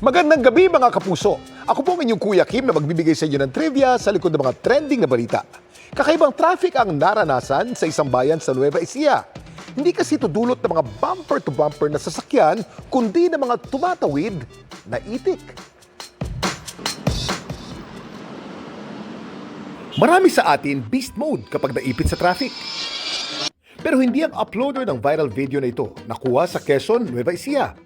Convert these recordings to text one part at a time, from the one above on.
Magandang gabi mga kapuso. Ako po ang inyong Kuya Kim na magbibigay sa inyo ng trivia sa likod ng mga trending na balita. Kakaibang traffic ang naranasan sa isang bayan sa Nueva Ecija. Hindi kasi ito dulot ng mga bumper-to-bumper na sasakyan, kundi ng mga tumatawid na itik. Marami sa atin beast mode kapag naipit sa traffic. Pero hindi ang uploader ng viral video na ito nakuha sa Quezon, Nueva Ecija.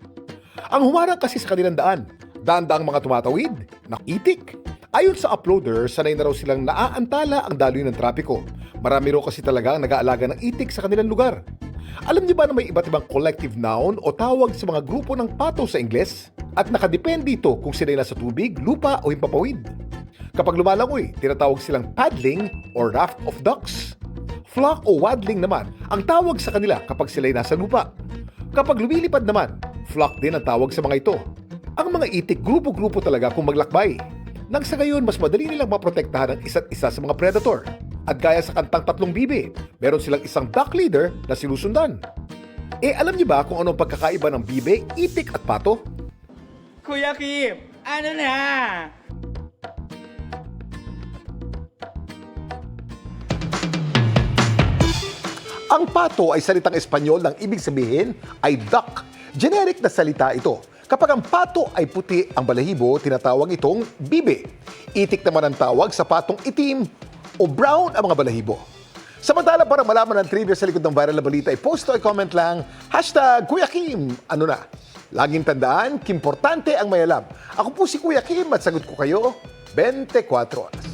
Ang humarang kasi sa kanilang daan, daan-daang mga tumatawid, nakitik. Ayon sa uploader, sanay na raw silang naaantala ang daloy ng trapiko. Marami raw kasi talaga ang nag-aalaga ng itik sa kanilang lugar. Alam niyo ba na may iba't ibang collective noun o tawag sa mga grupo ng pato sa Ingles? At nakadepende ito kung sila nasa tubig, lupa o himpapawid. Kapag lumalangoy, tinatawag silang paddling or raft of ducks. Flock o waddling naman ang tawag sa kanila kapag sila'y nasa lupa. Kapag lumilipad naman, flock din ang tawag sa mga ito. Ang mga itik grupo-grupo talaga kung maglakbay. Nang sa gayon, mas madali nilang maprotektahan ang isa't isa sa mga predator. At gaya sa kantang Tatlong Bibi, meron silang isang duck leader na sinusundan. Alam niyo ba kung anong pagkakaiba ng bibe, itik at pato? Kuya Kim, ano na? Ang pato ay salitang Espanyol ng ibig sabihin ay duck. Generic na salita ito. Kapag ang pato ay puti ang balahibo, tinatawag itong bibe. Itik naman ang tawag sa patong itim o brown ang mga balahibo. Samantala, para malaman ang trivia sa likod ng viral na balita, i-post o i-comment lang, #Kuya Kim, ano na? Laging tandaan, kimportante ang may alam. Ako po si Kuya Kim at sagot ko kayo 24 oras.